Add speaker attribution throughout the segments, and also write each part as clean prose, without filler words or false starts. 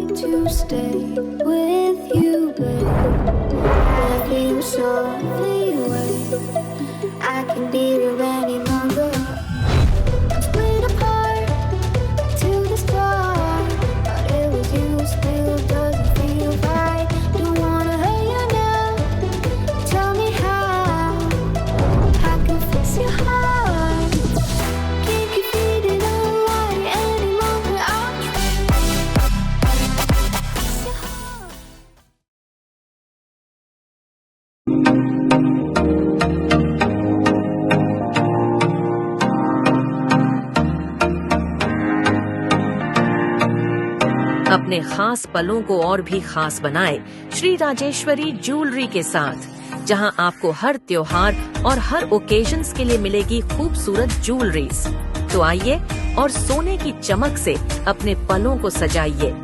Speaker 1: to stay with you, babe. Love you softly away. I can be here any longer. Split apart to the start. Thought it was you, still doesn't feel right. Don't wanna hurt you now. Tell me how I can fix your heart. Can't keep feeding on light any longer. I'll fix your heart.
Speaker 2: अपने खास पलों को और भी खास बनाए Shri Rajeshwari jewellery के साथ, जहां आपको हर त्योहार और हर ओकेजन्स के लिए मिलेगी खूबसूरत ज्वेलरीज। तो आइए और सोने की चमक से अपने पलों को सजाइए।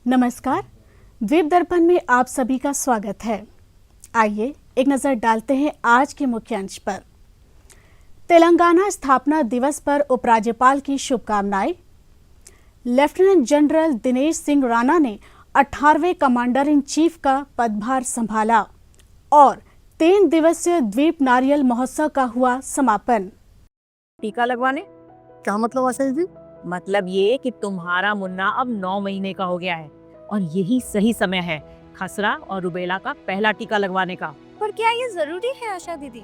Speaker 3: नमस्कार, द्वीप दर्पण में आप सभी का स्वागत है। आइए एक नजर डालते हैं आज के मुख्य अंश पर। तेलंगाना स्थापना दिवस पर उपराज्यपाल की शुभकामनाएं। लेफ्टिनेंट जनरल दिनेश सिंह राणा ने 18वें कमांडर इन चीफ का पदभार संभाला और 3 दिवसीय द्वीप नारियल महोत्सव का हुआ समापन।
Speaker 4: टीका लगवाने?
Speaker 5: क्या मतलब आशा जी?
Speaker 4: मतलब ये कि तुम्हारा मुन्ना अब 9 महीने का हो गया है और यही सही समय है खसरा और रुबेला का पहला टीका लगवाने का।
Speaker 6: पर क्या ये जरूरी है आशा दीदी?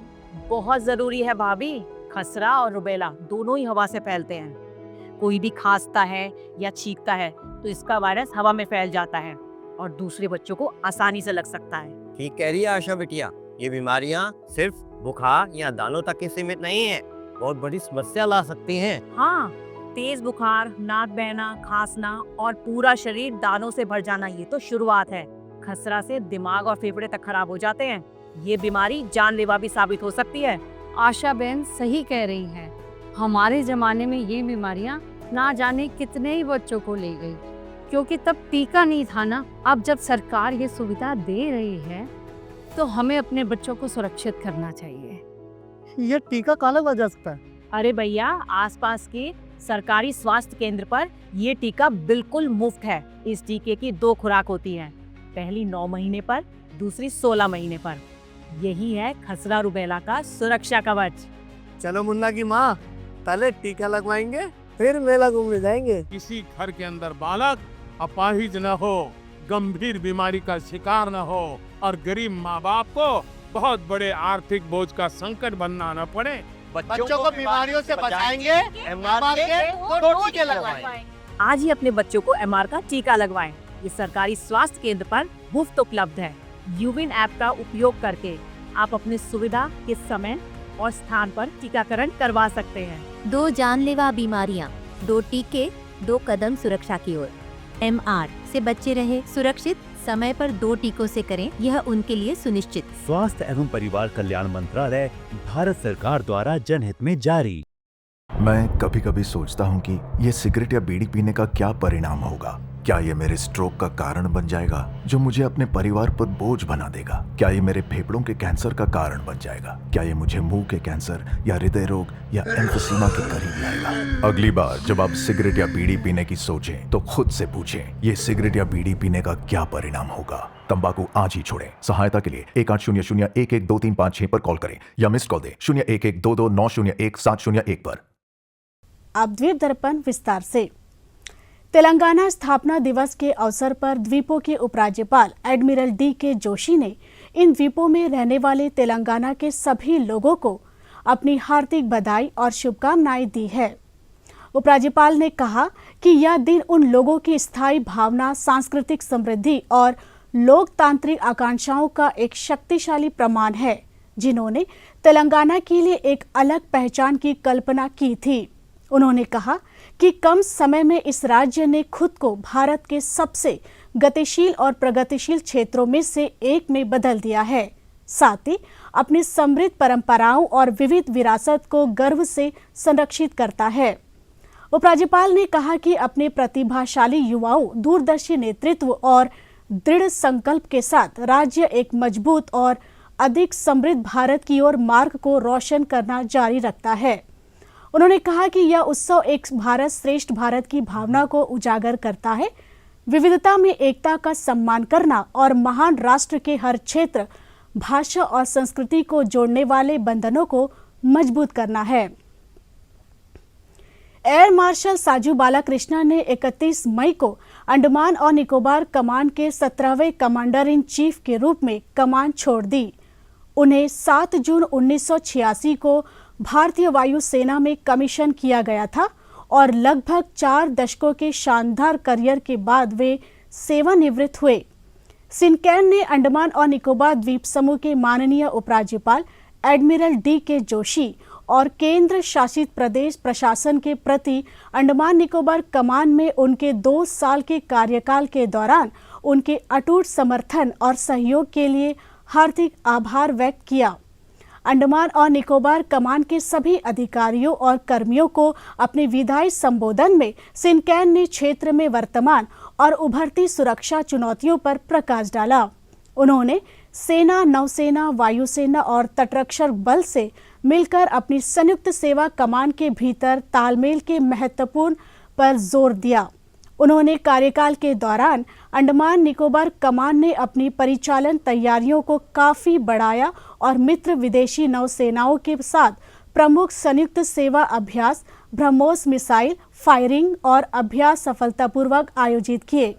Speaker 4: बहुत जरूरी है भाभी। खसरा और रुबेला दोनों ही हवा से फैलते हैं। कोई भी खांसता है या छींकता है तो इसका वायरस हवा में फैल जाता है और दूसरे बच्चों को आसानी से लग सकता है।
Speaker 5: ठीक कह रही है आशा बिटिया, ये बीमारियां सिर्फ बुखार या दानों तक ही सीमित नहीं है, बहुत बड़ी समस्या ला सकती हैं।
Speaker 4: हाँ, तेज बुखार, नाक बहना, खांसना और पूरा शरीर दानों से भर जाना ये तो शुरुआत है। खसरा से दिमाग और फेफड़े तक खराब हो जाते हैं। ये बीमारी जानलेवा भी साबित हो सकती है।
Speaker 6: आशा बहन सही कह रही है। हमारे जमाने में ये बीमारियां ना जाने कितने ही बच्चों को ले गई, क्योंकि तब टीका नहीं था ना। अब जब सरकार ये सुविधा दे रही है तो हमें अपने बच्चों को सुरक्षित करना चाहिए।
Speaker 5: ये टीका कहाँ लगवाया जा सकता है?
Speaker 4: अरे भैया, आसपास के सरकारी स्वास्थ्य केंद्र पर ये टीका बिल्कुल मुफ्त है। इस टीके की 2 खुराक होती हैं, पहली 9 महीने पर, दूसरी 16 महीने पर। यही है खसरा रुबेला का सुरक्षा कवच।
Speaker 5: चलो मुन्ना की माँ, पहले टीका लगवाएंगे फिर मेला घूमने जाएंगे।
Speaker 7: किसी घर के अंदर बालक अपाहिज न हो, गंभीर बीमारी का शिकार न हो और गरीब माँ बाप को बहुत बड़े आर्थिक बोझ का संकट बनना न पड़े।
Speaker 5: बच्चों को बीमारियों से बचाएंगे, एमआर के 2 टीके लगवाएं।
Speaker 4: आज ही अपने बच्चों को एमआर का टीका लगवाएं। ये सरकारी स्वास्थ्य केंद्र पर मुफ्त उपलब्ध है। यूविन ऐप का उपयोग करके आप अपनी सुविधा के समय और स्थान पर टीकाकरण करवा सकते हैं।
Speaker 8: 2 जानलेवा बीमारियां, 2 टीके, 2 कदम सुरक्षा की ओर। एमआर से बच्चे रहे सुरक्षित, समय पर 2 टीकों से करें यह उनके लिए सुनिश्चित।
Speaker 9: स्वास्थ्य एवं परिवार कल्याण मंत्रालय, भारत सरकार द्वारा जनहित में जारी।
Speaker 10: मैं कभी कभी सोचता हूँ कि ये सिगरेट या बीड़ी पीने का क्या परिणाम होगा। क्या ये मेरे स्ट्रोक का कारण बन जाएगा जो मुझे अपने परिवार पर बोझ बना देगा? क्या ये मेरे फेफड़ों के कैंसर का कारण बन जाएगा? क्या ये मुझे मुंह के कैंसर या हृदय रोग या एम्फीसीमा के करीब लाएगा? अगली बार जब आप सिगरेट या बीड़ी पीने की सोचें तो खुद से पूछें, ये सिगरेट या बीड़ी पीने का क्या परिणाम होगा? तंबाकू आज ही छोड़ें। सहायता के लिए 1800-112356 पर कॉल करें या मिस्ड कॉल दें 01122901-701 पर।
Speaker 3: अब द्वीप दर्पण विस्तार से। तेलंगाना स्थापना दिवस के अवसर पर द्वीपों के उपराज्यपाल एडमिरल डी.के. जोशी ने इन द्वीपों में रहने वाले तेलंगाना के सभी लोगों को अपनी हार्दिक बधाई और शुभकामनाएं दी है। उपराज्यपाल ने कहा कि यह दिन उन लोगों की स्थायी भावना, सांस्कृतिक समृद्धि और लोकतांत्रिक आकांक्षाओं का एक शक्तिशाली प्रमाण है जिन्होंने तेलंगाना के लिए एक अलग पहचान की कल्पना की थी। उन्होंने कहा कि कम समय में इस राज्य ने खुद को भारत के सबसे गतिशील और प्रगतिशील क्षेत्रों में से एक में बदल दिया है, साथ ही अपनी समृद्ध परंपराओं और विविध विरासत को गर्व से संरक्षित करता है। उपराज्यपाल ने कहा कि अपने प्रतिभाशाली युवाओं, दूरदर्शी नेतृत्व और दृढ़ संकल्प के साथ राज्य एक मजबूत और अधिक समृद्ध भारत की ओर मार्ग को रोशन करना जारी रखता है। उन्होंने कहा कि यह उत्सव एक भारत श्रेष्ठ भारत की भावना को उजागर करता है, विविधता में एकता का सम्मान करना और महान राष्ट्र के हर क्षेत्र, भाषा और संस्कृति को जोड़ने वाले बंधनों को मजबूत करना है। एयर मार्शल साजू बालाकृष्णा ने 31 मई को अंडमान और निकोबार कमान के 17वें कमांडर इन चीफ के रूप में कमान छोड़ दी। उन्हें 7 जून 1986 को भारतीय वायुसेना में कमीशन किया गया था और लगभग 4 दशकों के शानदार करियर के बाद वे सेवानिवृत्त हुए। सिनकैन ने अंडमान और निकोबार द्वीप समूह के माननीय उपराज्यपाल एडमिरल D.K. जोशी और केंद्र शासित प्रदेश प्रशासन के प्रति अंडमान निकोबार कमान में उनके 2 साल के कार्यकाल के दौरान उनके अटूट समर्थन और सहयोग के लिए हार्दिक आभार व्यक्त किया। अंडमान और निकोबार कमान के सभी अधिकारियों और कर्मियों को अपने विदाई संबोधन में सिनकैन ने क्षेत्र में वर्तमान और उभरती सुरक्षा चुनौतियों पर प्रकाश डाला। उन्होंने सेना, नौसेना, वायुसेना और तटरक्षक बल से मिलकर अपनी संयुक्त सेवा कमान के भीतर तालमेल के महत्वपूर्ण पर जोर दिया। उन्होंने कार्यकाल के दौरान अंडमान निकोबार कमान ने अपनी परिचालन तैयारियों को काफी बढ़ाया और मित्र विदेशी नौसेनाओं के साथ प्रमुख संयुक्त सेवा अभ्यास, ब्रह्मोस मिसाइल फायरिंग और अभ्यास सफलतापूर्वक आयोजित किए।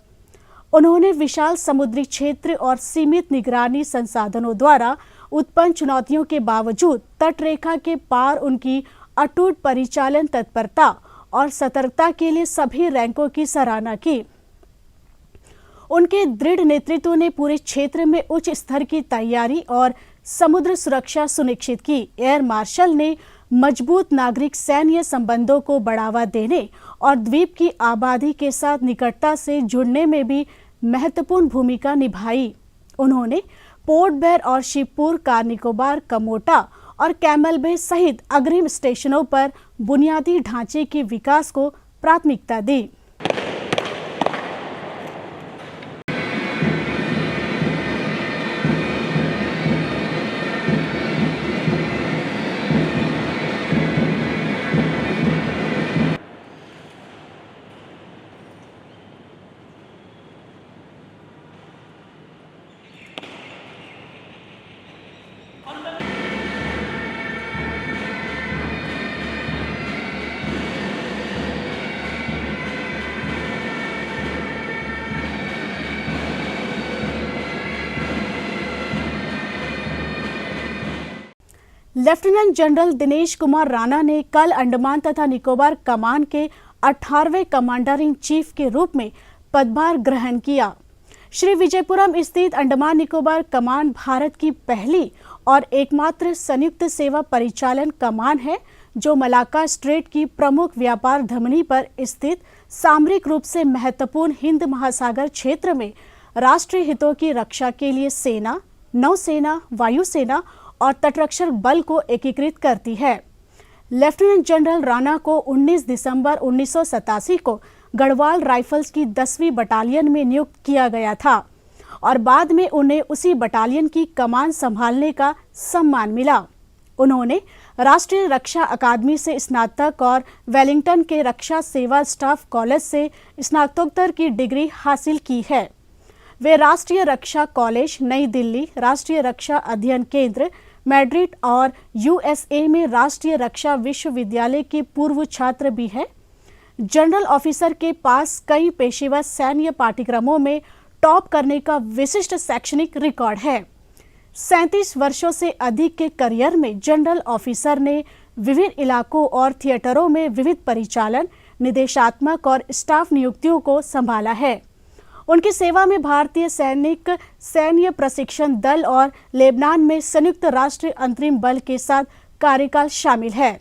Speaker 3: उन्होंने विशाल समुद्री क्षेत्र और सीमित निगरानी संसाधनों द्वारा उत्पन्न चुनौतियों के बावजूद तटरेखा के पार उनकी अटूट परिचालन तत्परता और सतर्कता के लिए सभी रैंकों की सराहना की। उनके दृढ़ नेतृत्व ने पूरे क्षेत्र में उच्च स्तर की तैयारी और समुद्र सुरक्षा सुनिश्चित की। एयर मार्शल ने मजबूत नागरिक सैन्य संबंधों को बढ़ावा देने और द्वीप की आबादी के साथ निकटता से जुड़ने में भी महत्वपूर्ण भूमिका निभाई। उन्होंने पोर्ट ब्लेयर और शिवपुर, कार निकोबार, कमोटा और कैमल बे सहित अग्रिम स्टेशनों पर बुनियादी ढांचे के विकास को प्राथमिकता दी। लेफ्टिनेंट जनरल दिनेश कुमार राणा ने कल अंडमान तथा निकोबार कमान के 18वें कमांडर इन चीफ के रूप में पदभार ग्रहण किया। श्री विजयपुरम स्थित अंडमान निकोबार कमान भारत की पहली और एकमात्र संयुक्त सेवा परिचालन कमान है जो मलाक्का स्ट्रेट की प्रमुख व्यापार धमनी पर स्थित सामरिक रूप से महत्वपूर्ण हिंद महासागर क्षेत्र में राष्ट्रीय हितों की रक्षा के लिए सेना, नौसेना, वायुसेना और तटरक्षक बल को एकीकृत करती है। लेफ्टिनेंट जनरल राणा को 19 दिसंबर 1987 को गढ़वाल राइफल्स की 10वीं बटालियन में नियुक्त किया गया था और बाद में उन्हें उसी बटालियन की कमान संभालने का सम्मान मिला। उन्होंने राष्ट्रीय रक्षा अकादमी से स्नातक और वेलिंगटन के रक्षा सेवा स्टाफ कॉलेज से स्नातकोत्तर की डिग्री हासिल की है। वे राष्ट्रीय रक्षा कॉलेज, नई दिल्ली, राष्ट्रीय रक्षा अध्ययन केंद्र, मैड्रिड और USA में राष्ट्रीय रक्षा विश्वविद्यालय के पूर्व छात्र भी हैं। जनरल ऑफिसर के पास कई पेशेवर सैन्य पाठ्यक्रमों में टॉप करने का विशिष्ट शैक्षणिक रिकॉर्ड है। 37 वर्षों से अधिक के करियर में जनरल ऑफिसर ने विभिन्न इलाकों और थिएटरों में विविध परिचालन, निदेशात्मक और स्टाफ नियुक्तियों को संभाला है। उनकी सेवा में भारतीय सैन्य प्रशिक्षण दल और लेबनान में संयुक्त राष्ट्र अंतरिम बल के साथ कार्यकाल शामिल है।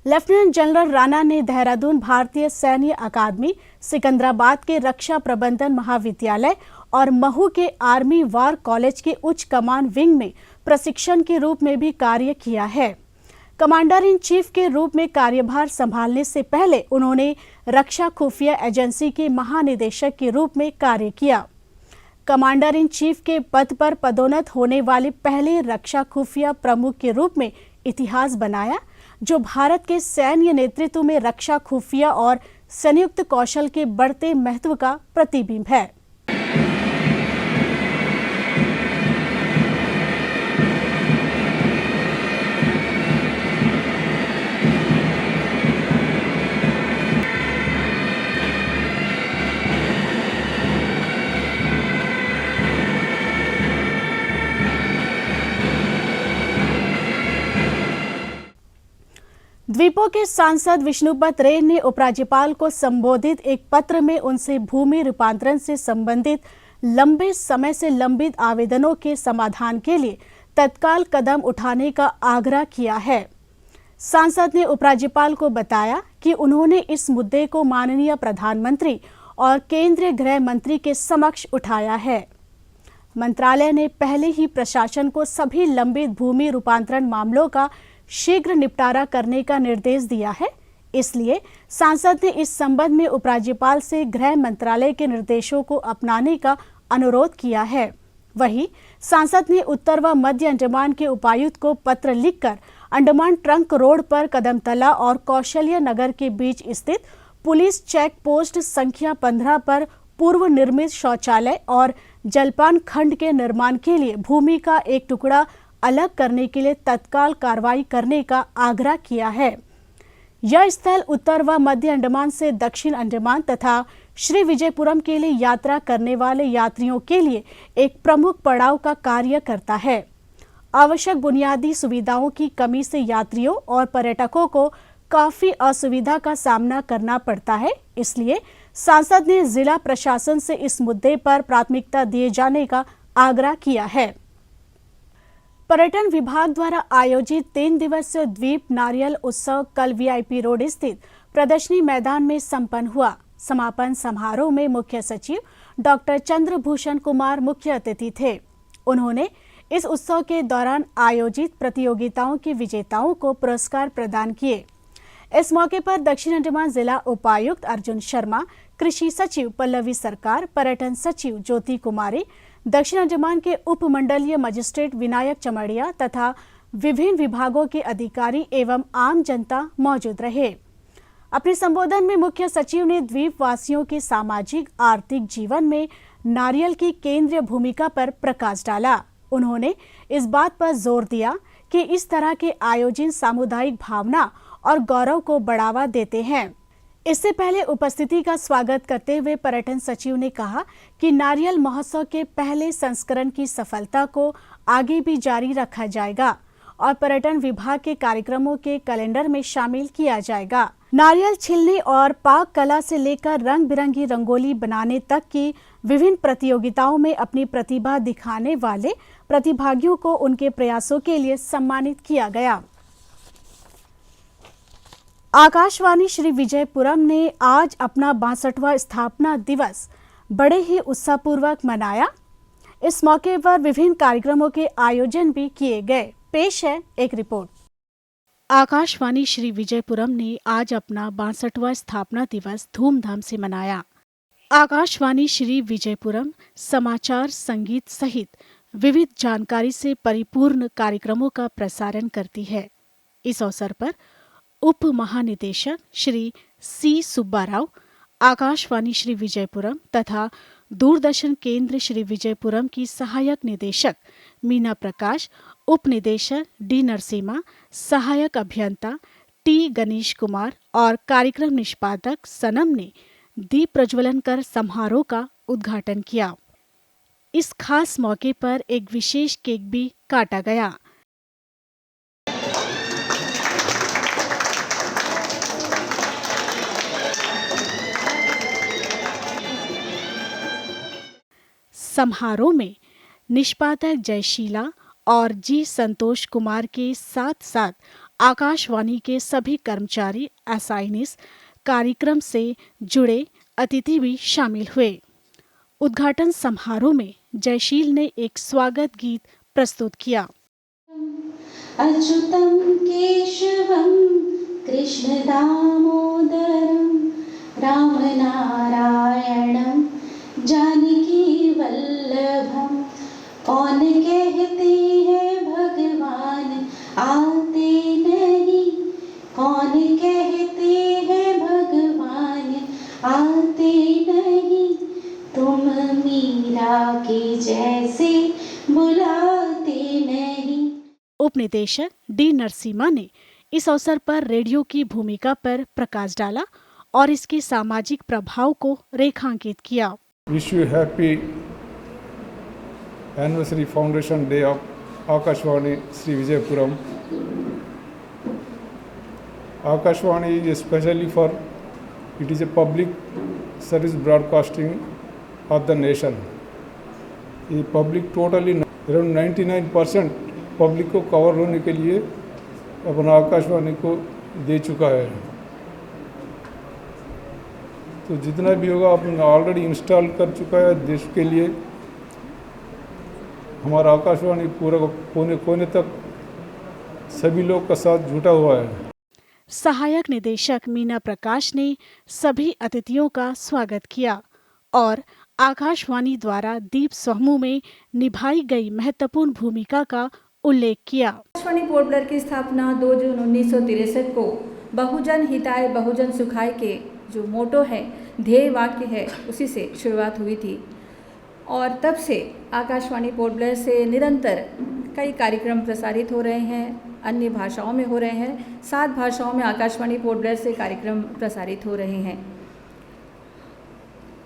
Speaker 3: लेफ्टिनेंट जनरल राणा ने देहरादून भारतीय सैन्य अकादमी, सिकंदराबाद के रक्षा प्रबंधन महाविद्यालय और महू के आर्मी वार कॉलेज के उच्च कमान विंग में प्रशिक्षण के रूप में भी कार्य किया है। कमांडर इन चीफ के रूप में कार्यभार संभालने से पहले उन्होंने रक्षा खुफिया एजेंसी के महानिदेशक के रूप में कार्य किया। कमांडर इन चीफ के पद पर पदोन्नत होने वाले पहले रक्षा खुफिया प्रमुख के रूप में इतिहास बनाया, जो भारत के सैन्य नेतृत्व में रक्षा खुफिया और संयुक्त कौशल के बढ़ते महत्व का प्रतिबिंब है। द्वीपों के सांसद विष्णुपत रे ने उपराज्यपाल को संबोधित एक पत्र में उनसे भूमि रूपांतरण से संबंधित लंबे समय से लंबित आवेदनों के समाधान के लिए तत्काल कदम उठाने का आग्रह किया है। सांसद ने उपराज्यपाल को बताया कि उन्होंने इस मुद्दे को माननीय प्रधानमंत्री और केंद्रीय गृह मंत्री के समक्ष उठाया है। मंत्रालय ने पहले ही प्रशासन को सभी लंबित भूमि रूपांतरण मामलों का शीघ्र निपटारा करने का निर्देश दिया है। इसलिए सांसद ने इस संबंध में उपराज्यपाल से गृह मंत्रालय के निर्देशों को अपनाने का अनुरोध किया है। वहीं सांसद ने उत्तर व मध्य अंडमान के उपायुक्त को पत्र लिखकर अंडमान ट्रंक रोड पर कदमतला और कौशल्य नगर के बीच स्थित पुलिस चेक पोस्ट संख्या 15 पर पूर्व निर्मित शौचालय और जलपान खंड के निर्माण के लिए भूमि का एक टुकड़ा अलग करने के लिए तत्काल कार्रवाई करने का आग्रह किया है। यह स्थल उत्तर व मध्य अंडमान से दक्षिण अंडमान तथा श्री विजयपुरम के लिए यात्रा करने वाले यात्रियों के लिए एक प्रमुख पड़ाव का कार्य करता है। आवश्यक बुनियादी सुविधाओं की कमी से यात्रियों और पर्यटकों को काफी असुविधा का सामना करना पड़ता है। इसलिए सांसद ने जिला प्रशासन से इस मुद्दे पर प्राथमिकता दिए जाने का आग्रह किया है। पर्यटन विभाग द्वारा आयोजित 3 दिवसीय द्वीप नारियल उत्सव कल वीआईपी रोड स्थित प्रदर्शनी मैदान में संपन्न हुआ। समापन समारोह में मुख्य सचिव डॉक्टर चंद्रभूषण कुमार मुख्य अतिथि थे। उन्होंने इस उत्सव के दौरान आयोजित प्रतियोगिताओं के विजेताओं को पुरस्कार प्रदान किए। इस मौके पर दक्षिण अंडमान जिला उपायुक्त अर्जुन शर्मा, कृषि सचिव पल्लवी सरकार, पर्यटन सचिव ज्योति कुमारी, दक्षिण अंडमान के उपमंडलीय मजिस्ट्रेट विनायक चमड़िया तथा विभिन्न विभागों के अधिकारी एवं आम जनता मौजूद रहे। अपने संबोधन में मुख्य सचिव ने द्वीप वासियों के सामाजिक आर्थिक जीवन में नारियल की केंद्रीय भूमिका पर प्रकाश डाला। उन्होंने इस बात पर जोर दिया कि इस तरह के आयोजन सामुदायिक भावना और गौरव को बढ़ावा देते हैं। इससे पहले उपस्थिति का स्वागत करते हुए पर्यटन सचिव ने कहा कि नारियल महोत्सव के पहले संस्करण की सफलता को आगे भी जारी रखा जाएगा और पर्यटन विभाग के कार्यक्रमों के कैलेंडर में शामिल किया जाएगा। नारियल छिलने और पाक कला से लेकर रंग बिरंगी रंगोली बनाने तक की विभिन्न प्रतियोगिताओं में अपनी प्रतिभा दिखाने वाले प्रतिभागियों को उनके प्रयासों के लिए सम्मानित किया गया। आकाशवाणी श्री विजयपुरम ने आज अपना 62वां स्थापना दिवस बड़े ही उत्साहपूर्वक मनाया। इस मौके पर विभिन्न कार्यक्रमों के आयोजन भी किए गए। पेश है एक रिपोर्ट। आकाशवाणी श्री विजयपुरम ने आज अपना 62वां स्थापना दिवस धूमधाम से मनाया। आकाशवाणी श्री विजयपुरम समाचार, संगीत सहित विविध जानकारी से परिपूर्ण कार्यक्रमों का प्रसारण करती है। इस अवसर पर उप महानिदेशक श्री सी सुब्बाराव, आकाशवाणी श्री विजयपुरम तथा दूरदर्शन केंद्र श्री विजयपुरम की सहायक निदेशक मीना प्रकाश, उप निदेशक डी नरसिम्हा, सहायक अभियंता टी गणेश कुमार और कार्यक्रम निष्पादक सनम ने दीप प्रज्वलन कर समारोह का उद्घाटन किया। इस खास मौके पर एक विशेष केक भी काटा गया। समारोह में निष्पादक जयशीला और जी संतोष कुमार के साथ साथ आकाशवाणी के सभी कर्मचारी असाइनिस कार्यक्रम से जुड़े अतिथि भी शामिल हुए। उद्घाटन समारोह में जयशील ने एक स्वागत गीत प्रस्तुत किया।
Speaker 1: अच्युतं केशवं कृष्ण दामोदरं रामनारायणं जानकी वल्लभं। कौन कहते हैं भगवान आते नहीं, कौन कहते हैं भगवान आते नहीं, तुम मीरा के जैसे बुलाते नहीं।
Speaker 3: उपनिदेशक डी नरसिम्हा ने इस अवसर पर रेडियो की भूमिका पर प्रकाश डाला और इसके सामाजिक प्रभाव को रेखांकित किया।
Speaker 11: Wish you happy anniversary foundation day of Akashvani Sri Vijayapuram. Akashvani is especially for it is a public service broadcasting of the nation. ये पब्लिक टोटली अराउंड 99% पब्लिक को कवर होने के लिए अपना आकाशवाणी को दे चुका है। तो जितना भी होगा आपने ऑलरेडी इंस्टॉल कर चुका है देश के लिए। हमारा आकाशवाणी पूरा कोने कोने तक सभी लोग का साथ जुटा हुआ है।
Speaker 3: सहायक निदेशक मीना प्रकाश ने सभी अतिथियों का स्वागत किया और आकाशवाणी द्वारा दीप समूह में निभाई गई महत्वपूर्ण भूमिका का उल्लेख किया।
Speaker 12: आकाशवाणी पोर्ट ब्लेयर की स्थापना 2 जून 1963 को बहुजन हिताय बहुजन सुखाय के जो मोटो है, ध्येय वाक्य है, उसी से शुरुआत हुई थी और तब से आकाशवाणी पोर्ट ब्लेयर से निरंतर कई कार्यक्रम प्रसारित हो रहे हैं, अन्य भाषाओं में हो रहे हैं। 7 भाषाओं में आकाशवाणी पोर्ट ब्लेयर से कार्यक्रम प्रसारित हो रहे हैं।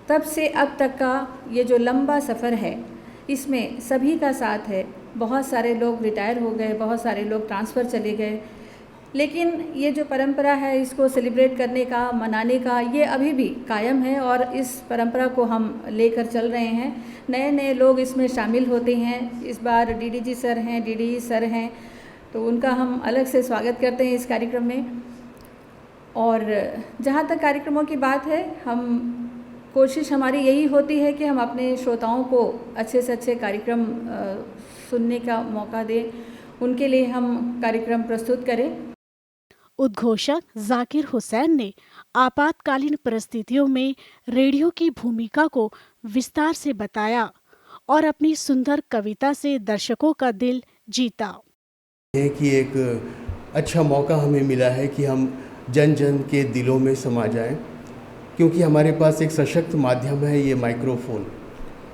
Speaker 12: तब से अब तक का ये जो लंबा सफ़र है, इसमें सभी का साथ है। बहुत सारे लोग रिटायर हो गए, बहुत सारे लोग ट्रांसफ़र चले गए, लेकिन ये जो परंपरा है इसको सेलिब्रेट करने का, मनाने का, ये अभी भी कायम है और इस परंपरा को हम लेकर चल रहे हैं। नए नए लोग इसमें शामिल होते हैं। इस बार डीडीजी सर हैं, डीडी सर हैं, तो उनका हम अलग से स्वागत करते हैं इस कार्यक्रम में। और जहाँ तक कार्यक्रमों की बात है, हम कोशिश हमारी यही होती है कि हम अपने श्रोताओं को अच्छे से अच्छे कार्यक्रम सुनने का मौका दें, उनके लिए हम कार्यक्रम प्रस्तुत करें।
Speaker 3: उद्घोषक जाकिर हुसैन ने आपातकालीन परिस्थितियों में रेडियो की भूमिका को विस्तार से बताया और अपनी सुंदर कविता से दर्शकों का दिल जीता।
Speaker 13: है कि एक अच्छा मौका हमें मिला है कि हम जन जन के दिलों में समा जाएं, क्योंकि हमारे पास एक सशक्त माध्यम है, ये माइक्रोफोन,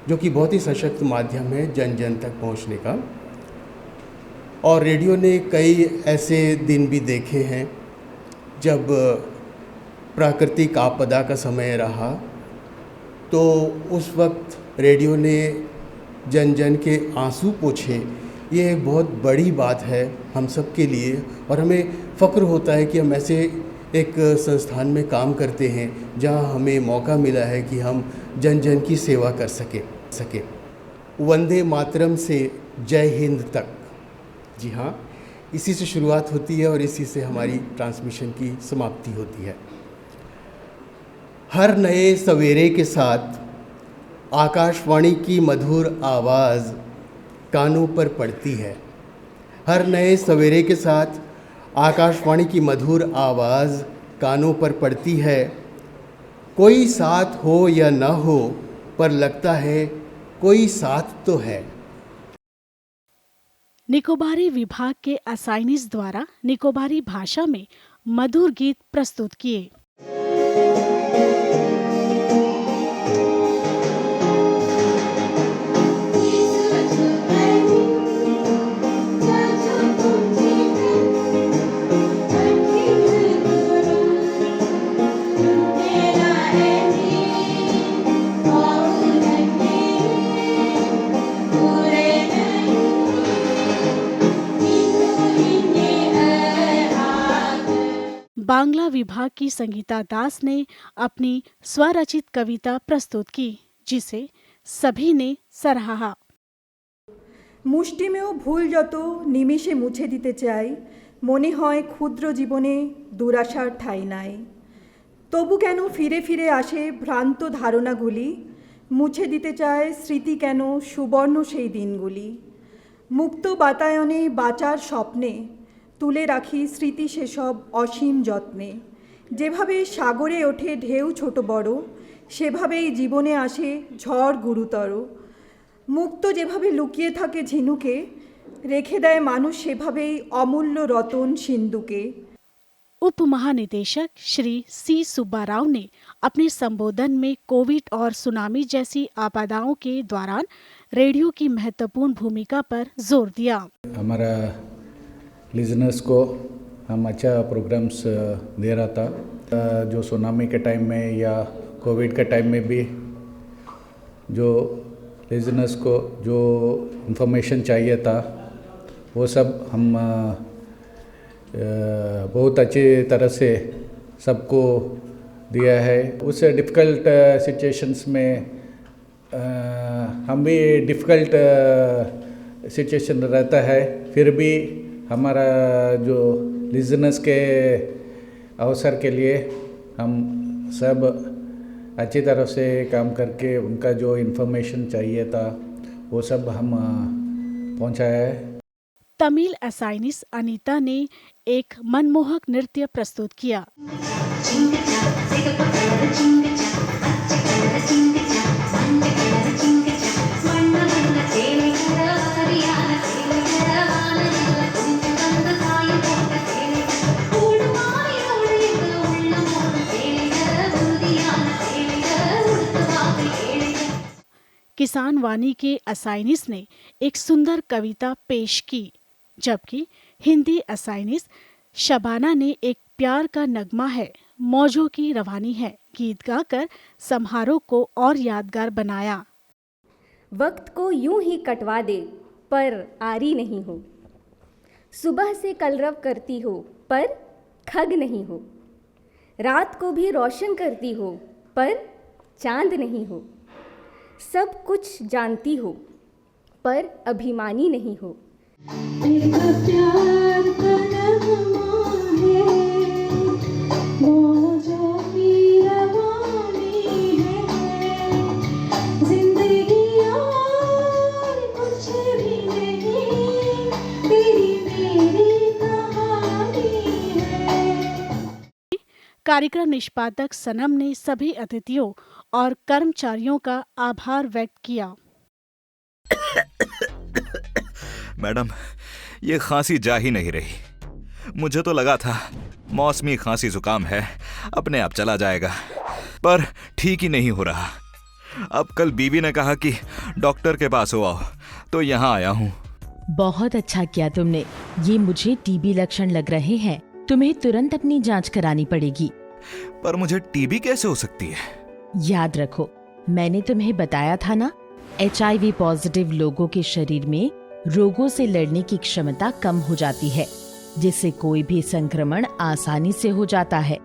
Speaker 13: जो कि बहुत ही सशक्त माध्यम है जन जन तक पहुंचने का। और रेडियो ने कई ऐसे दिन भी देखे हैं जब प्राकृतिक आपदा का समय रहा, तो उस वक्त रेडियो ने जन जन के आंसू पोंछे। ये एक बहुत बड़ी बात है हम सब के लिए और हमें फ़ख्र होता है कि हम ऐसे एक संस्थान में काम करते हैं जहां हमें मौका मिला है कि हम जन जन की सेवा कर सके। वंदे मातरम से जय हिंद तक, जी हाँ, इसी से शुरुआत होती है और इसी से हमारी ट्रांसमिशन की समाप्ति होती है। हर नए सवेरे के साथ आकाशवाणी की मधुर आवाज़ कानों पर पड़ती है। हर नए सवेरे के साथ आकाशवाणी की मधुर आवाज़ कानों पर पड़ती है। कोई साथ हो या न हो, पर लगता है कोई साथ तो है।
Speaker 3: निकोबारी विभाग के असाइनिस द्वारा निकोबारी भाषा में मधुर गीत प्रस्तुत किए। बांग्ला विभाग की संगीता दास ने अपनी स्वरचित कविता प्रस्तुत की, जिसे सभी ने सराहा।
Speaker 14: মুষ্টিমেয় ভুল যত নিমিষে মুছে দিতে চাই, মনে হয় ক্ষুদ্র জীবনে দুরাশার ঠাঁই নাই। তবু কেন ফিরে ফিরে আসে ভ্রান্ত ধারণাগুলি, মুছে দিতে চায় স্মৃতি কেন সুবর্ণ সেই দিনগুলি। মুক্ত বাতায়নে বাঁচার স্বপ্নে তুলে রাখি স্মৃতি সেসব অসীম যত্নে। যেভাবে সাগরে ওঠে ঢেউ ছোট বড়, সেভাবেই জীবনে আসে ঝড় গুরুতর। মুক্ত যেভাবে লুকিয়ে থাকে ঝিনুকে, রেখে দেয় মানুষ সেভাবেই অমূল্য রতন सिंधुके।
Speaker 3: उप महानिदेशक श्री सी सुब्बा राव ने अपने संबोधन में कोविड और सुनामी जैसी आपदाओं के दौरान रेडियो की महत्वपूर्ण भूमिका पर जोर दिया।
Speaker 15: हमारा लिजनर्स को हम अच्छा प्रोग्राम्स दे रहा था, जो सुनामी के टाइम में या कोविड के टाइम में भी जो लिजनर्स को जो इन्फॉर्मेशन चाहिए था वो सब हम बहुत अच्छी तरह से सबको दिया है। उस डिफ़िकल्ट सिचुएशंस में हम भी डिफ़िकल्ट सिचुएशन रहता है, फिर भी हमारा जो लिजनर्स के अवसर के लिए हम सब अच्छी तरह से काम करके उनका जो इन्फॉर्मेशन चाहिए था वो सब हम पहुंचाया है।
Speaker 3: तमिल असाइनिस अनीता ने एक मनमोहक नृत्य प्रस्तुत किया। किसान वाणी के असाइनिस ने एक सुंदर कविता पेश की, जबकि हिंदी असाइनिस शबाना ने एक प्यार का नगमा है मौजों की रवानी है गीत गाकर समारोह को और यादगार बनाया।
Speaker 16: वक्त को यूं ही कटवा दे पर आरी नहीं हो, सुबह से कलरव करती हो पर खग नहीं हो, रात को भी रोशन करती हो पर चांद नहीं हो, सब कुछ जानती हो पर अभिमानी नहीं हो। प्यार का नगमा है, मौजों की रवानी है, जिंदगी और कुछ भी नहीं, तेरी मेरी कहानी है।
Speaker 3: कार्यक्रम निष्पादक सनम ने सभी अतिथियों और कर्मचारियों का आभार व्यक्त किया।
Speaker 17: मैडम, ये खांसी जा ही नहीं रही। मुझे तो लगा था मौसमी खांसी जुकाम है, अपने आप चला जाएगा, पर ठीक ही नहीं हो रहा। अब कल बीवी ने कहा कि डॉक्टर के पास हो आओ, तो यहाँ आया हूँ।
Speaker 18: बहुत अच्छा किया तुमने। ये मुझे टीबी लक्षण लग रहे हैं, तुम्हें तुरंत अपनी जांच करानी पड़ेगी।
Speaker 17: पर मुझे टीबी कैसे हो सकती है?
Speaker 18: याद रखो, मैंने तुम्हें बताया था ना, HIV पॉजिटिव लोगों के शरीर में रोगों से लड़ने की क्षमता कम हो जाती है, जिससे कोई भी संक्रमण आसानी से हो जाता है।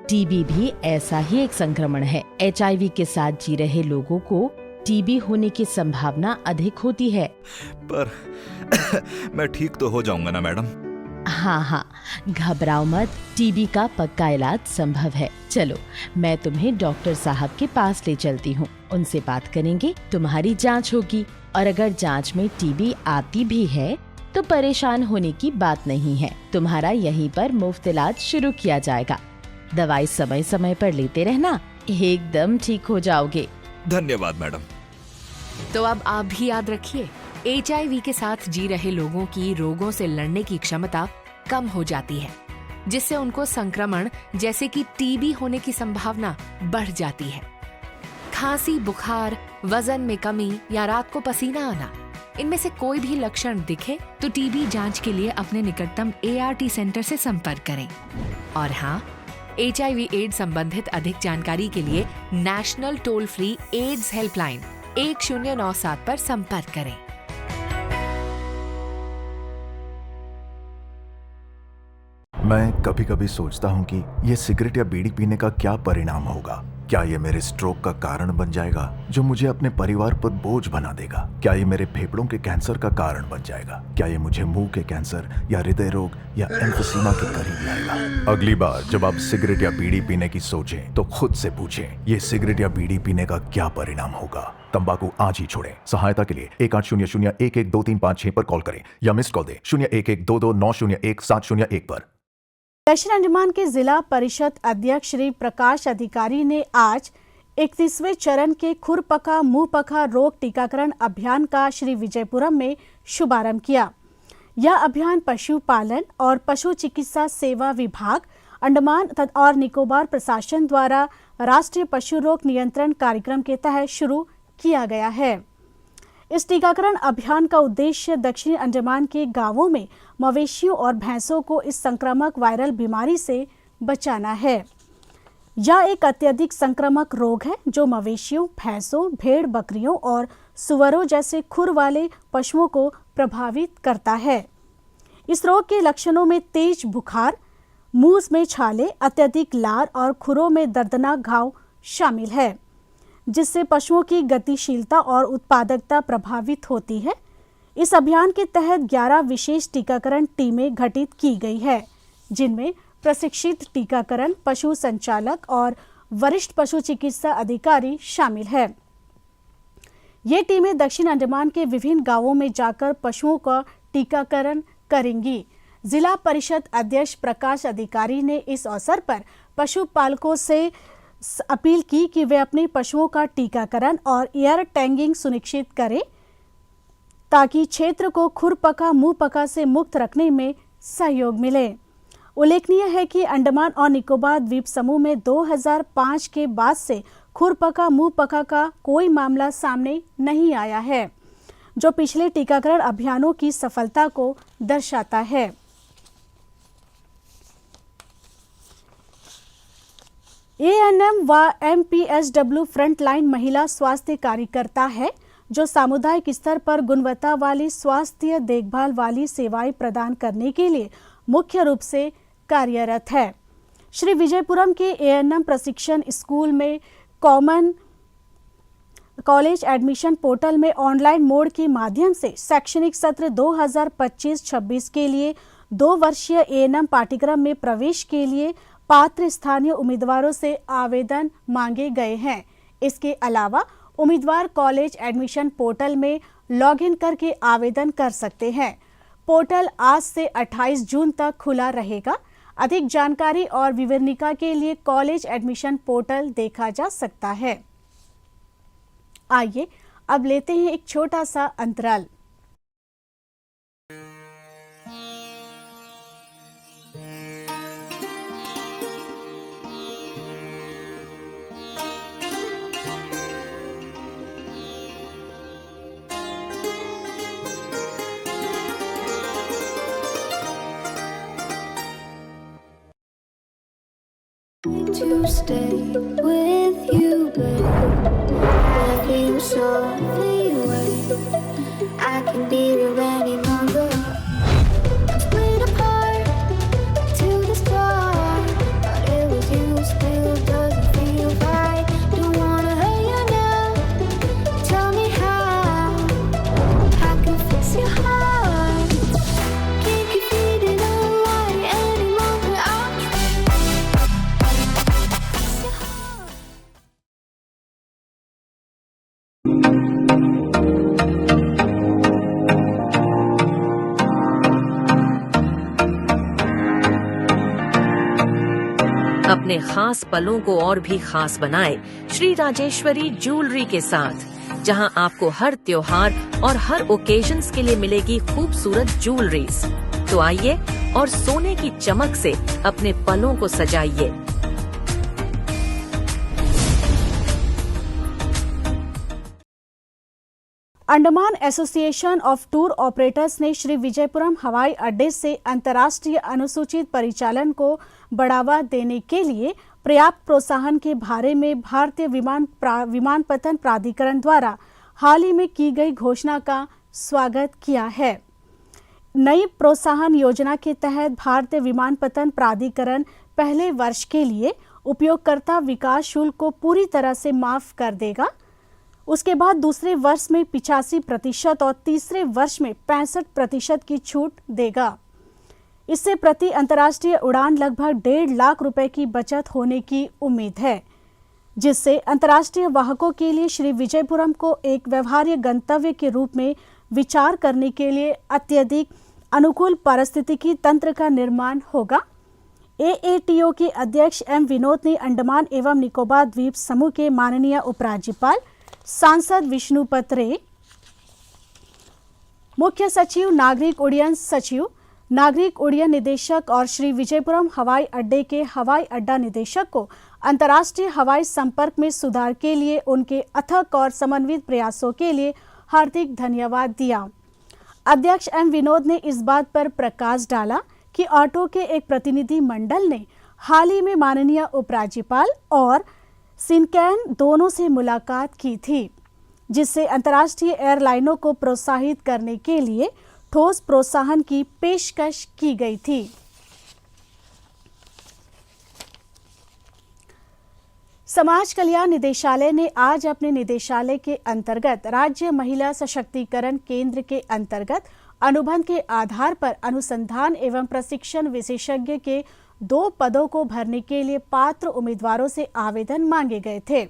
Speaker 18: टीबी भी ऐसा ही एक संक्रमण है। HIV के साथ जी रहे लोगों को टीबी होने की संभावना अधिक होती है।
Speaker 17: पर मैं ठीक तो हो जाऊंगा ना मैडम?
Speaker 18: हाँ, घबराओ मत, टीबी का पक्का इलाज संभव है। चलो, मैं तुम्हें डॉक्टर साहब के पास ले चलती हूँ, उनसे बात करेंगे, तुम्हारी जांच होगी, और अगर जांच में टीबी आती भी है तो परेशान होने की बात नहीं है। तुम्हारा यहीं पर मुफ्त इलाज शुरू किया जाएगा। दवाई समय समय पर लेते रहना, एकदम ठीक हो जाओगे।
Speaker 17: धन्यवाद मैडम।
Speaker 19: तो अब आप भी याद रखिए, HIV के साथ जी रहे लोगों की रोगों से लड़ने की क्षमता कम हो जाती है, जिससे उनको संक्रमण जैसे कि टीबी होने की संभावना बढ़ जाती है। खांसी, बुखार, वजन में कमी या रात को पसीना आना, इनमें से कोई भी लक्षण दिखे तो टीबी जांच के लिए अपने निकटतम ART सेंटर से संपर्क करें। और हाँ, HIV एड्स संबंधित अधिक जानकारी के लिए national toll free AIDS helpline 1097 पर संपर्क करें।
Speaker 10: मैं कभी कभी सोचता हूँ कि ये सिगरेट या बीड़ी पीने का क्या परिणाम होगा, क्या ये मेरे स्ट्रोक का कारण बन जाएगा जो मुझे अपने परिवार पर बोझ बना देगा? क्या ये मेरे फेफड़ों के कैंसर का कारण बन जाएगा? क्या ये मुझे मुंह के कैंसर या हृदय रोग या एम्फीसीमा के करीब लाएगा? अगली बार जब आप सिगरेट या बीड़ी पीने की सोचें तो खुद से पूछें, ये सिगरेट या बीड़ी पीने का क्या परिणाम होगा? तंबाकू आज ही छोड़ें। सहायता के लिए 1800-112356 पर कॉल करें या मिस्ड कॉल दें 01122901-701 पर।
Speaker 3: दक्षिण अंडमान के जिला परिषद अध्यक्ष श्री प्रकाश अधिकारी ने आज 31वें चरण के खुरपका मुंहपका रोग टीकाकरण अभियान का श्री विजयपुरम में शुभारंभ किया। यह अभियान पशुपालन और पशु चिकित्सा सेवा विभाग, अंडमान और निकोबार प्रशासन द्वारा राष्ट्रीय पशु रोग नियंत्रण कार्यक्रम के तहत शुरू किया गया है। इस टीकाकरण अभियान का उद्देश्य दक्षिणी अंडमान के गांवों में मवेशियों और भैंसों को इस संक्रामक वायरल बीमारी से बचाना है। यह एक अत्यधिक संक्रामक रोग है जो मवेशियों, भैंसों, भेड़, बकरियों और सुअरों जैसे खुर वाले पशुओं को प्रभावित करता है। इस रोग के लक्षणों में तेज बुखार, मुंह में छाले, अत्यधिक लार और खुरों में दर्दनाक घाव शामिल है, जिससे पशुओं की गतिशीलता और उत्पादकता प्रभावित होती है। इस अभियान के तहत 11 विशेष टीकाकरण टीमें गठित की गई है, जिनमें प्रशिक्षित टीकाकरण पशु संचालक और वरिष्ठ पशु चिकित्सा अधिकारी शामिल है। ये टीमें दक्षिण अंडमान के विभिन्न गांवों में जाकर पशुओं का टीकाकरण करेंगी। जिला परिषद अध्यक्ष प्रकाश अधिकारी ने इस अवसर पर पशुपालकों से अपील की कि वे अपने पशुओं का टीकाकरण और एयर टैगिंग सुनिश्चित करें ताकि क्षेत्र को खुरपका मुंहपका से मुक्त रखने में सहयोग मिले। उल्लेखनीय है कि अंडमान और निकोबार द्वीप समूह में 2005 के बाद से खुरपका मुंहपका का कोई मामला सामने नहीं आया है, जो पिछले टीकाकरण अभियानों की सफलता को दर्शाता है। ANM व MPSW फ्रंटलाइन महिला स्वास्थ्य कार्यकर्ता है जो सामुदायिक स्तर पर गुणवत्ता वाली स्वास्थ्य देखभाल वाली सेवाएं प्रदान करने के लिए मुख्य रूप से कार्यरत है। श्री विजयपुरम के ANM प्रशिक्षण स्कूल में कॉमन कॉलेज एडमिशन पोर्टल में ऑनलाइन मोड के माध्यम से शैक्षणिक सत्र 2025-26 के लिए 2 वर्षीय ANM पाठ्यक्रम में प्रवेश के लिए पात्र स्थानीय उम्मीदवारों से आवेदन मांगे गए हैं। इसके अलावा उम्मीदवार कॉलेज एडमिशन पोर्टल में लॉगिन करके आवेदन कर सकते हैं। पोर्टल आज से 28 जून तक खुला रहेगा। अधिक जानकारी और विवरणिका के लिए कॉलेज एडमिशन पोर्टल देखा जा सकता है। आइए अब लेते हैं एक छोटा सा अंतराल।
Speaker 1: To stay with you, babe. Love you so the way I can be here any longer. Split apart to the start, but it was you still doesn't feel right. Don't wanna hurt you now. Tell me how I can fix your heart. Can't keep feeding on light any longer.
Speaker 2: अपने खास पलों को और भी खास बनाए Shri Rajeshwari jewellery के साथ, जहां आपको हर त्योहार और हर ओकेजन्स के लिए मिलेगी खूबसूरत ज्वेलरीज। तो आइए और सोने की चमक से अपने पलों को सजाइए।
Speaker 3: Andaman association of tour operators ने श्री विजयपुरम हवाई अड्डे से अंतर्राष्ट्रीय अनुसूचित परिचालन को बढ़ावा देने के लिए पर्याप्त प्रोत्साहन के बारे में भारतीय विमानपत्तन प्राधिकरण द्वारा हाल ही में की गई घोषणा का स्वागत किया है। नई प्रोत्साहन योजना के तहत भारतीय विमानपत्तन प्राधिकरण पहले वर्ष के लिए उपयोगकर्ता विकास शुल्क को पूरी तरह से माफ कर देगा। उसके बाद दूसरे वर्ष में 85% और तीसरे वर्ष में 65% की छूट देगा। इससे प्रति अंतर्राष्ट्रीय उड़ान लगभग 1.5 लाख रुपए की बचत होने की उम्मीद है, जिससे अंतर्राष्ट्रीय वाहकों के लिए श्री विजयपुरम को एक व्यवहार्य गंतव्य के रूप में विचार करने के लिए अत्यधिक अनुकूल पारिस्थितिकी तंत्र का निर्माण होगा। AATO के अध्यक्ष M विनोद ने अंडमान एवं निकोबार द्वीप समूह के माननीय उपराज्यपाल, सांसद विष्णुपत रे, मुख्य सचिव, नागरिक उड्डयन सचिव, नागरिक उड्डयन निदेशक और श्री विजयपुरम हवाई अड्डे के हवाई अड्डा निदेशक को अंतर्राष्ट्रीय हवाई संपर्क में सुधार के लिए उनके अथक और समन्वित प्रयासों के लिए हार्दिक धन्यवाद दिया। अध्यक्ष M विनोद ने इस बात पर प्रकाश डाला कि ऑटो के एक प्रतिनिधि मंडल ने हाल ही में माननीय उपराज्यपाल और सिनकैन दोनों से मुलाकात की थी, जिससे अंतर्राष्ट्रीय एयरलाइनों को प्रोत्साहित करने के लिए ठोस प्रोत्साहन की पेशकश की गई थी। समाज कल्याण निदेशालय ने आज अपने निदेशालय के अंतर्गत राज्य महिला सशक्तिकरण केंद्र के अंतर्गत अनुबंध के आधार पर अनुसंधान एवं प्रशिक्षण विशेषज्ञ के 2 पदों को भरने के लिए पात्र उम्मीदवारों से आवेदन मांगे गए थे।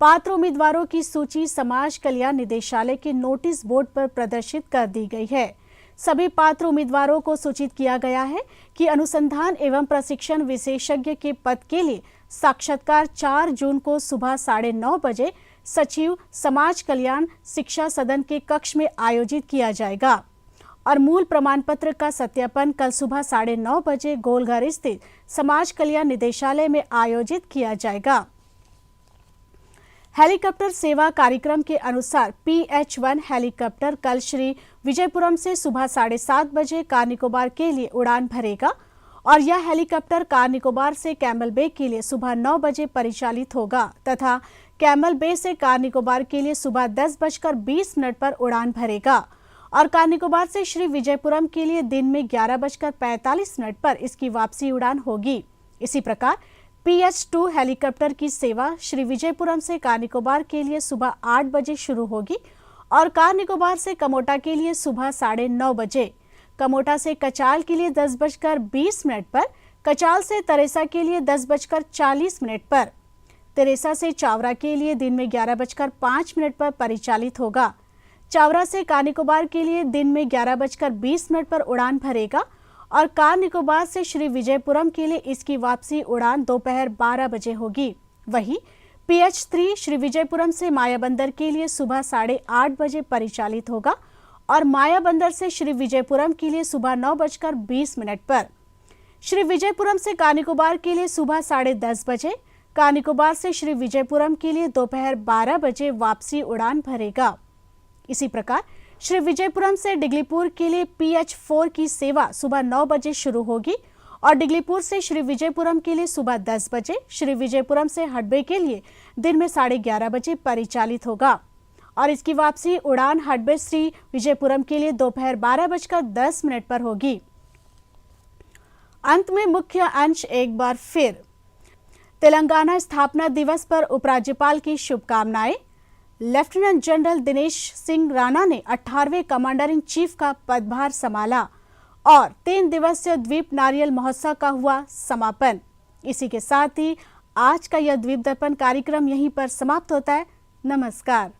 Speaker 3: पात्र उम्मीदवारों की सूची समाज कल्याण निदेशालय के नोटिस बोर्ड पर प्रदर्शित कर दी गई है। सभी पात्र उम्मीदवारों को सूचित किया गया है कि अनुसंधान एवं प्रशिक्षण विशेषज्ञ के पद के लिए साक्षात्कार 4 जून को सुबह 9:30 बजे सचिव समाज कल्याण शिक्षा सदन के कक्ष में आयोजित किया जाएगा और मूल प्रमाण पत्र का सत्यापन कल सुबह 9:30 बजे गोलघर स्थित समाज कल्याण निदेशालय में आयोजित किया जाएगा। हेलीकॉप्टर सेवा कार्यक्रम के अनुसार PH-1 हेलीकॉप्टर कल श्री विजयपुरम से सुबह 7:30 बजे कार निकोबार के लिए उड़ान भरेगा और यह हेलीकॉप्टर कार निकोबार से कैमल बे के लिए सुबह 9 बजे परिचालित होगा तथा कैमल बे से कार निकोबार के लिए सुबह 10:20 पर उड़ान भरेगा और कार निकोबार से श्री विजयपुरम के लिए दिन में 11:45 पर इसकी वापसी उड़ान होगी। इसी प्रकार PH-2 हेलीकॉप्टर की सेवा श्री विजयपुरम से कार निकोबार के लिए सुबह 8 बजे शुरू होगी और कार निकोबार से कमोटा के लिए सुबह 9:30 बजे, कमोटा से कचाल के लिए 10:20 पर, कचाल से तरेसा के लिए 10:40 पर, तरेसा से चावरा के लिए दिन में 11:05 पर परिचालित होगा। चावरा से कार निकोबार के लिए दिन में 11:20 पर उड़ान भरेगा और कार निकोबार से श्री विजयपुरम के लिए इसकी वापसी उड़ान दोपहर 12 बजे होगी। वहीं PH-3 श्री विजयपुरम से मायाबंदर के लिए सुबह 8:30 बजे परिचालित होगा और मायाबंदर से श्री विजयपुरम के लिए सुबह 9:20 पर, श्री विजयपुरम से कार निकोबार के लिए सुबह 10:30 बजे, कार निकोबार से श्री विजयपुरम के लिए दोपहर 12 बजे वापसी उड़ान भरेगा। इसी प्रकार श्री विजयपुरम से डिगलीपुर के लिए PH-4 की सेवा सुबह 9 बजे शुरू होगी और डिगलीपुर से श्री विजयपुरम के लिए सुबह 10 बजे, श्री विजयपुरम से हडबे के लिए दिन में 11:30 बजे परिचालित होगा और इसकी वापसी उड़ान हडबे श्री विजयपुरम के लिए दोपहर 12:10 पर होगी। अंत में मुख्य अंश एक बार फिर। तेलंगाना स्थापना दिवस पर उपराज्यपाल की शुभकामनाएं। लेफ्टिनेंट जनरल दिनेश सिंह राणा ने 18वें कमांडर इन चीफ का पदभार संभाला और 3 दिवसीय द्वीप नारियल महोत्सव का हुआ समापन। इसी के साथ ही आज का यह द्वीप दर्पण कार्यक्रम यहीं पर समाप्त होता है। नमस्कार।